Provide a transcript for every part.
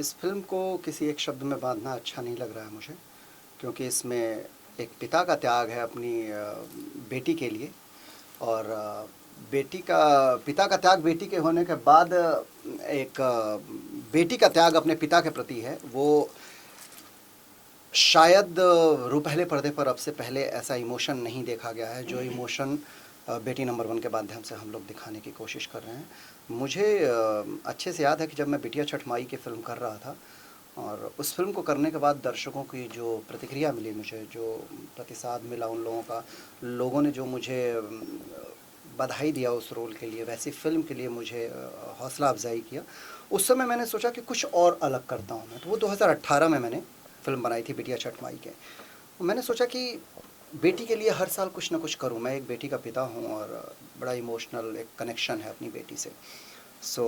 इस फ़िल्म को किसी एक शब्द में बाँधना अच्छा नहीं लग रहा है मुझे, क्योंकि इसमें एक पिता का त्याग है अपनी बेटी के लिए। और बेटी का पिता का त्याग बेटी के होने के बाद एक बेटी का त्याग अपने पिता के प्रति है। वो शायद रूपहले पर्दे पर अब से पहले ऐसा इमोशन नहीं देखा गया है, जो इमोशन बेटी नंबर वन के माध्यम से हम लोग दिखाने की कोशिश कर रहे हैं। मुझे अच्छे से याद है कि जब मैं बिटिया छठ माई की फ़िल्म कर रहा था और उस फ़िल्म को करने के बाद दर्शकों की जो प्रतिक्रिया मिली मुझे, जो प्रतिसाद मिला उन लोगों का, लोगों ने जो मुझे बधाई दिया उस रोल के लिए, वैसी फ़िल्म के लिए मुझे हौसला अफ़ज़ाई किया। उस समय मैंने सोचा कि कुछ और अलग करता हूँ मैं। तो वो 2018 में मैंने फ़िल्म बनाई थी बिटिया छठ माई के। मैंने सोचा कि बेटी के लिए हर साल कुछ ना कुछ करूँ। मैं एक बेटी का पिता हूँ और बड़ा इमोशनल एक कनेक्शन है अपनी बेटी से। सो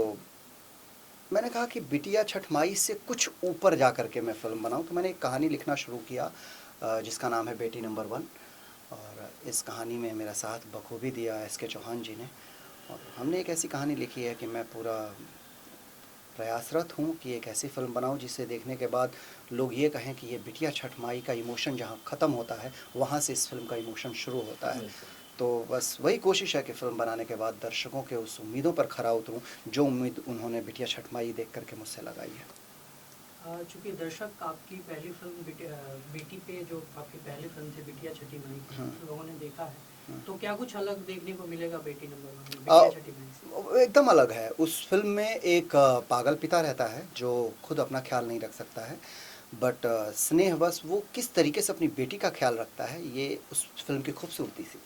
मैंने कहा कि बिटिया छठ माई से कुछ ऊपर जा कर के मैं फ़िल्म बनाऊँ। तो मैंने एक कहानी लिखना शुरू किया जिसका नाम है बेटी नंबर वन। और इस कहानी में मेरा साथ बखूबी दिया एस.के. चौहान जी ने। और हमने एक ऐसी कहानी लिखी है कि मैं पूरा प्रयासरत हूँ कि एक ऐसी फ़िल्म बनाऊँ जिसे देखने के बाद लोग ये कहें कि ये बिटिया छठ माई का इमोशन जहाँ ख़त्म होता है, वहाँ से इस फ़िल्म का इमोशन शुरू होता है। तो बस वही कोशिश है कि फ़िल्म बनाने के बाद दर्शकों के उस उम्मीदों पर खरा उतरूँ, जो उम्मीद उन्होंने बिटिया छठ माई देख कर के मुझसे लगाई है। चूँकि दर्शक आपकी पहली फ़िल्म बेटी पे जो आपकी पहली फ़िल्म थी बिटिया छठी माई, लोगों ने देखा है, तो क्या कुछ अलग देखने को मिलेगा बेटी नंबर वन में, बिटिया छठी माई से? एकदम अलग है। उस फ़िल्म में एक पागल पिता रहता है जो खुद अपना ख़्याल नहीं रख सकता है, बट स्नेहवश वो किस तरीके से अपनी बेटी का ख़्याल रखता है, ये उस फ़िल्म की खूबसूरती थी।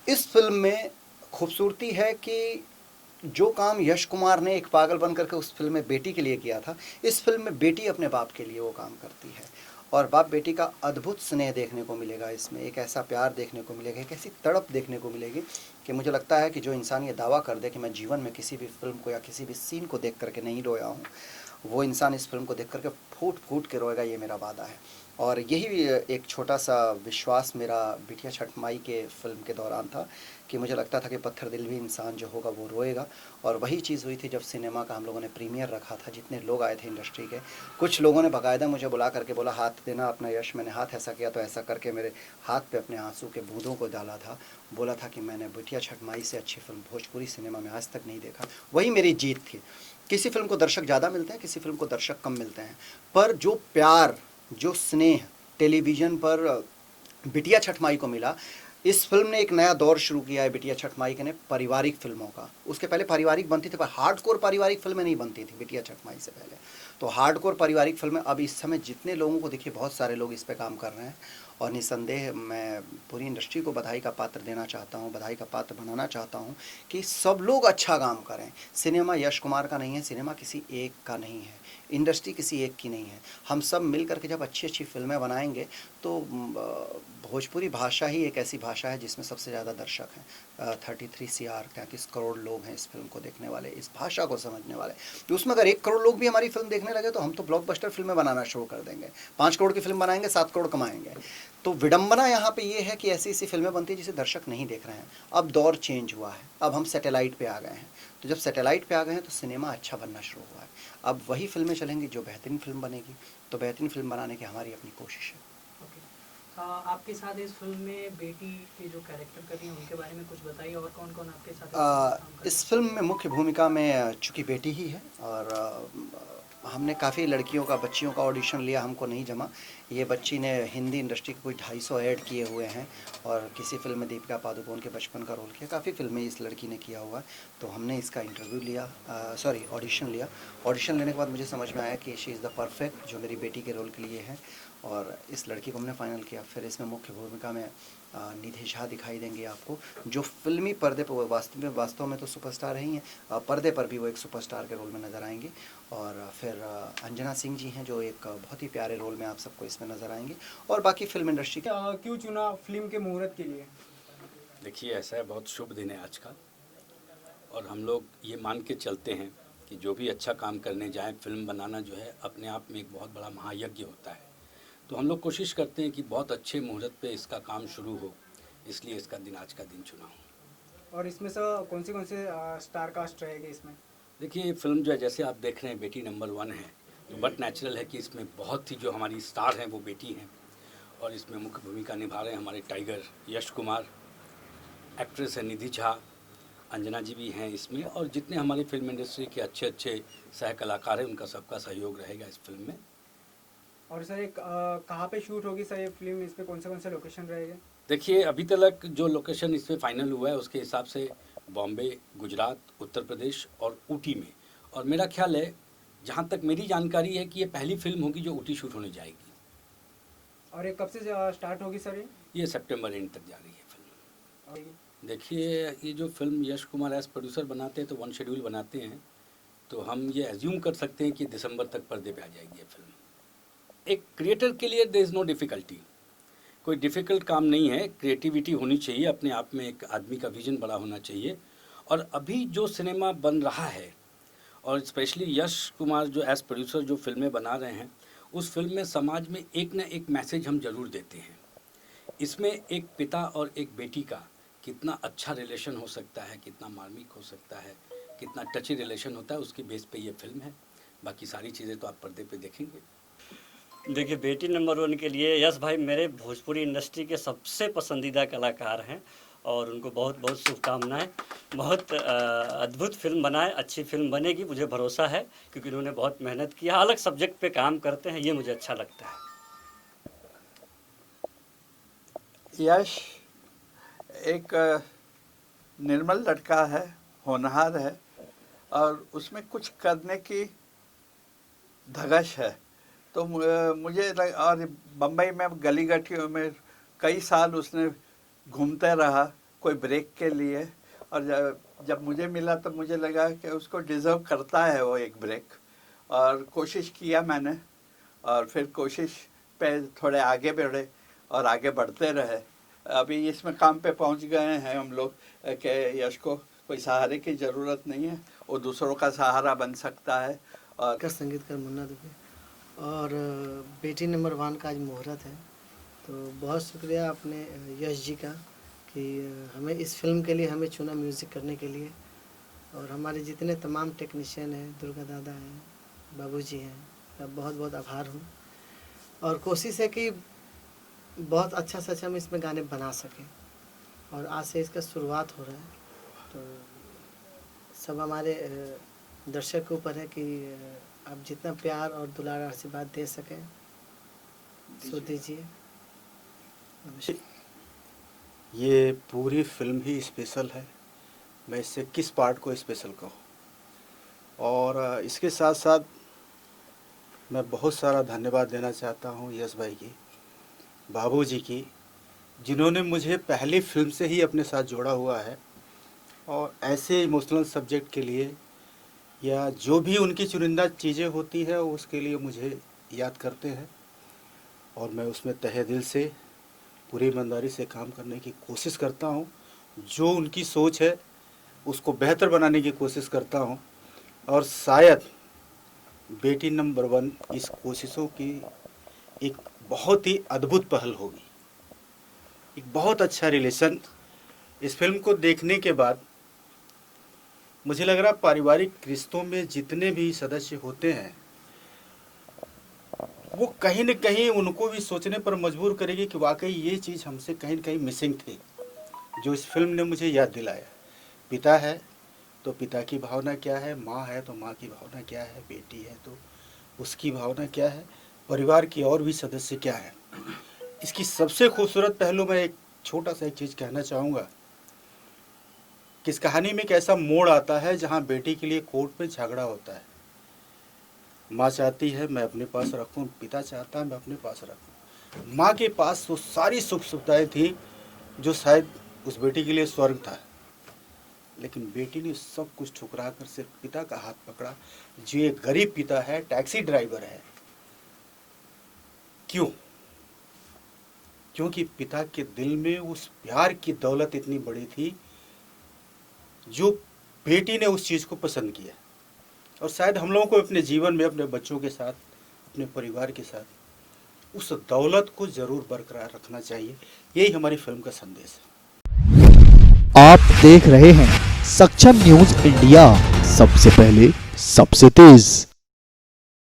इस फ़िल्म में खूबसूरती है कि जो काम यश कुमार ने एक पागल बन करके उस फ़िल्म में बेटी के लिए किया था, इस फ़िल्म में बेटी अपने बाप के लिए वो काम करती है। और बाप बेटी का अद्भुत स्नेह देखने को मिलेगा इसमें, एक ऐसा प्यार देखने को मिलेगा, एक ऐसी तड़प देखने को मिलेगी कि मुझे लगता है कि जो इंसान ये दावा कर दे कि मैं जीवन में किसी भी फ़िल्म को या किसी भी सीन को देख कर के नहीं रोया हूँ, वो इंसान इस फ़िल्म को देख कर के फूट-फूट के रोएगा, ये मेरा वादा है। और यही एक छोटा-सा विश्वास मेरा बिटिया छठ माई के फ़िल्म के दौरान था कि मुझे लगता था कि पत्थर दिल भी इंसान जो होगा वो रोएगा। और वही चीज़ हुई थी जब सिनेमा का हम लोगों ने प्रीमियर रखा था। जितने लोग आए थे इंडस्ट्री के, कुछ लोगों ने बाकायदा मुझे बुला करके बोला, हाथ देना अपना यश। मैंने हाथ ऐसा किया तो ऐसा करके मेरे हाथ पे अपने आंसू के बूंदों को डाला था। बोला था कि मैंने बिटिया छठ माई से अच्छी फ़िल्म भोजपुरी सिनेमा में आज तक नहीं देखा। वही मेरी जीत थी। किसी फ़िल्म को दर्शक ज़्यादा मिलते हैं, किसी फ़िल्म को दर्शक कम मिलते हैं, पर जो प्यार, जो स्नेह टेलीविज़न पर बिटिया छठ माई को मिला, इस फ़िल्म ने एक नया दौर शुरू किया है बिटिया छठ माई के ने पारिवारिक फ़िल्मों का। उसके पहले पारिवारिक बनती थी, पर हार्डकोर पारिवारिक फ़िल्में नहीं बनती थी बिटिया छठ माई से पहले। तो हार्डकोर पारिवारिक फ़िल्में अब इस समय जितने लोगों को, देखिए बहुत सारे लोग इस पे काम कर रहे हैं। और निसंदेह मैं पूरी इंडस्ट्री को बधाई का पात्र देना चाहता हूँ, बधाई का पात्र बनाना चाहता हूँ कि सब लोग अच्छा काम करें। सिनेमा यश कुमार का नहीं है, सिनेमा किसी एक का नहीं है, इंडस्ट्री किसी एक की नहीं है। हम सब मिल कर के जब अच्छी-अच्छी फ़िल्में बनाएँगे तो भोजपुरी भाषा ही एक ऐसी भाषा है जिसमें सबसे ज़्यादा दर्शक हैं। 33 सीआर 33 करोड़ लोग हैं इस फ़िल्म को देखने वाले, इस भाषा को समझने वाले। तो उसमें अगर 1 करोड़ लोग भी हमारी फ़िल्म देखने लगे तो हम तो ब्लॉकबस्टर फ़िल्में बनाना शुरू कर देंगे। 5 करोड़ की फ़िल्म बनाएँगे, 7 करोड़ कमाएँगे। तो विडंबना यहाँ पे ये है कि ऐसी-ऐसी फ़िल्में बनती हैं जिसे दर्शक नहीं देख रहे हैं। अब दौर चेंज हुआ है, अब हम सैटेलाइट पे आ गए हैं। तो जब सैटेलाइट पे आ गए हैं तो सिनेमा अच्छा बनना शुरू हुआ है। अब वही फ़िल्में चलेंगी जो बेहतरीन फ़िल्म बनेगी। तो बेहतरीन फ़िल्म बनाने की हमारी अपनी कोशिश है। ओके। आपके साथ इस फ़िल्म में बेटी के जो कैरेक्टर कर रही हैं उनके बारे में कुछ बताइए, और कौन-कौन आपके साथ इस फ़िल्म में काम कर रहे इस हैं? फ़िल्म में मुख्य भूमिका में चूँकि बेटी ही है और हमने काफ़ी लड़कियों का, बच्चियों का ऑडिशन लिया, हमको नहीं जमा। ये बच्ची ने हिंदी इंडस्ट्री के कोई 250 ऐड किए हुए हैं और किसी फ़िल्म में दीपिका पादुकोण के बचपन का रोल किया। काफ़ी फ़िल्में इस लड़की ने किया हुआ है। तो हमने इसका इंटरव्यू लिया, सॉरी ऑडिशन लिया। ऑडिशन लेने के बाद मुझे समझ में आया कि शी इज़ द परफेक्ट जो मेरी बेटी के रोल के लिए है, और इस लड़की को हमने फ़ाइनल किया। फिर इसमें मुख्य भूमिका में निधि झा दिखाई देंगी आपको, जो फ़िल्मी पर्दे पर वो वास्तव में तो सुपरस्टार ही हैं, पर्दे पर भी वो एक सुपरस्टार के रोल में नज़र आएंगी। और फिर अंजना सिंह जी हैं जो एक बहुत ही प्यारे रोल में आप सबको इसमें नज़र आएंगी। और बाकी फ़िल्म इंडस्ट्री के क्यों चुना फिल्म के मुहूर्त के लिए? देखिए, ऐसा है, बहुत शुभ दिन है आज का, और हम लोग ये मान के चलते हैं कि जो भी अच्छा काम करने जाएं, फिल्म बनाना जो है अपने आप में एक बहुत बड़ा महायज्ञ होता है। तो हम लोग कोशिश करते हैं कि बहुत अच्छे मुहूर्त पे इसका काम शुरू हो, इसलिए इसका दिन आज का दिन चुना हूँ। और इसमें से कौन से स्टार कास्ट रहेगी इसमें? देखिए, ये फिल्म जो है, जैसे आप देख रहे हैं, बेटी नंबर वन है, तो बट नेचुरल है कि इसमें बहुत ही जो हमारी स्टार हैं वो बेटी हैं, और इसमें मुख्य भूमिका निभा रहे हैं हमारे टाइगर यश कुमार, एक्ट्रेस है निधि झा, अंजना जी भी हैं इसमें, और जितने हमारी फिल्म इंडस्ट्री के अच्छे अच्छे सह कलाकार हैं उनका सबका सहयोग रहेगा इस फिल्म में। और सर एक कहाँ पे शूट होगी सर ये फिल्म, इस पे कौन से लोकेशन रहेगा? देखिए अभी तक जो लोकेशन इसमें फाइनल हुआ है उसके हिसाब से बॉम्बे, गुजरात, उत्तर प्रदेश और ऊटी में, और मेरा ख्याल है जहाँ तक मेरी जानकारी है कि ये पहली फिल्म होगी जो ऊटी शूट होने जाएगी। और ये कब से स्टार्ट होगी सर ये सितंबर एंड तक जा रही है फिल्म। ये? देखिए ये जो film Yash Kumar as producer बनाते हैं तो वन शेड्यूल बनाते हैं, तो हम ये एज्यूम कर सकते हैं कि दिसंबर तक पर्दे पे आ जाएगी ये फिल्म। एक क्रिएटर के लिए देयर इज़ नो डिफ़िकल्टी, कोई डिफ़िकल्ट काम नहीं है, क्रिएटिविटी होनी चाहिए, अपने आप में एक आदमी का विजन बड़ा होना चाहिए। और अभी जो सिनेमा बन रहा है, और स्पेशली यश कुमार जो एज प्रोड्यूसर जो फिल्में बना रहे हैं, उस फिल्म में समाज में एक न एक मैसेज हम ज़रूर देते हैं। इसमें एक पिता और एक बेटी का कितना अच्छा रिलेशन हो सकता है, कितना मार्मिक हो सकता है, कितना टची रिलेशन होता है, उसकी बेस पे ये फिल्म है। बाकी सारी चीज़ें तो आप पर्दे पे देखेंगे। देखिए बेटी नंबर 1 के लिए यश भाई मेरे भोजपुरी इंडस्ट्री के सबसे पसंदीदा कलाकार हैं, और उनको बहुत बहुत शुभकामनाएं। बहुत अद्भुत फिल्म बनाए, अच्छी फिल्म बनेगी, मुझे भरोसा है, क्योंकि उन्होंने बहुत मेहनत किया, अलग सब्जेक्ट पे काम करते हैं, ये मुझे अच्छा लगता है। यश एक निर्मल लड़का है, होनहार है, और उसमें कुछ करने की धगश है। तो मुझे और बम्बई में गली गठियों में कई साल उसने घूमते रहा कोई ब्रेक के लिए, और जब मुझे मिला तो मुझे लगा कि उसको डिज़र्व करता है वो एक ब्रेक, और कोशिश किया मैंने, और फिर कोशिश पे थोड़े आगे बढ़े और आगे बढ़ते रहे। अभी इसमें काम पे पहुंच गए हैं हम लोग कि यश को कोई सहारे की ज़रूरत नहीं है, वो दूसरों का सहारा बन सकता है। और का संगीतकार मुन्ना दुबे, और बेटी नंबर 1 का आज मुहूर्त है, तो बहुत शुक्रिया अपने यश जी का कि हमें इस फिल्म के लिए हमें चुना म्यूज़िक करने के लिए, और हमारे जितने तमाम टेक्नीशियन हैं, दुर्गा दादा हैं, बाबूजी हैं, मैं बहुत बहुत आभार हूँ। और कोशिश है कि बहुत अच्छा से अच्छा हम इसमें गाने बना सकें, और आज से इसका शुरुआत हो रहा है, तो सब हमारे दर्शक के ऊपर है कि आप जितना प्यार और दुलार आशीर्वाद दे सकें सो दीजिए। ये पूरी फिल्म ही स्पेशल है, मैं इससे किस पार्ट को स्पेशल कहूँ। और इसके साथ साथ मैं बहुत सारा धन्यवाद देना चाहता हूँ यश भाई की, बाबूजी की, जिन्होंने मुझे पहली फिल्म से ही अपने साथ जोड़ा हुआ है, और ऐसे इमोशनल सब्जेक्ट के लिए या जो भी उनकी चुनिंदा चीज़ें होती है उसके लिए मुझे याद करते हैं, और मैं उसमें तहे दिल से पूरी ईमानदारी से काम करने की कोशिश करता हूँ। जो उनकी सोच है उसको बेहतर बनाने की कोशिश करता हूँ, और शायद बेटी नंबर 1 इस कोशिशों की एक बहुत ही अद्भुत पहल होगी, एक बहुत अच्छा रिलेशन। इस फिल्म को देखने के बाद मुझे लग रहा पारिवारिक रिश्तों में जितने भी सदस्य होते हैं वो कहीं न कहीं उनको भी सोचने पर मजबूर करेगी कि वाकई ये चीज़ हमसे कहीं न कहीं मिसिंग थी, जो इस फिल्म ने मुझे याद दिलाया। पिता है तो पिता की भावना क्या है, माँ है तो माँ की भावना क्या है, बेटी है तो उसकी भावना क्या है, परिवार की और भी सदस्य क्या है। इसकी सबसे खूबसूरत पहलू मैं एक छोटा सा एक चीज़ कहना चाहूँगा कि इस कहानी में एक ऐसा मोड़ आता है जहाँ बेटी के लिए कोर्ट में झगड़ा होता है। माँ चाहती है मैं अपने पास रखूँ, पिता चाहता है मैं अपने पास रखूँ। माँ के पास वो सारी सुख सुविधाएं थी जो शायद उस बेटी के लिए स्वर्ग था, लेकिन बेटी ने सब कुछ ठुकरा कर सिर्फ पिता का हाथ पकड़ा, जो एक गरीब पिता है, टैक्सी ड्राइवर है। क्यों? क्योंकि पिता के दिल में उस प्यार की दौलत इतनी बड़ी थी जो बेटी ने उस चीज़ को पसंद किया। और शायद हम लोगों को अपने जीवन में अपने बच्चों के साथ, अपने परिवार के साथ उस दौलत को ज़रूर बरकरार रखना चाहिए। यही हमारी फिल्म का संदेश है। आप देख रहे हैं सक्षम न्यूज इंडिया, सबसे पहले सबसे तेज।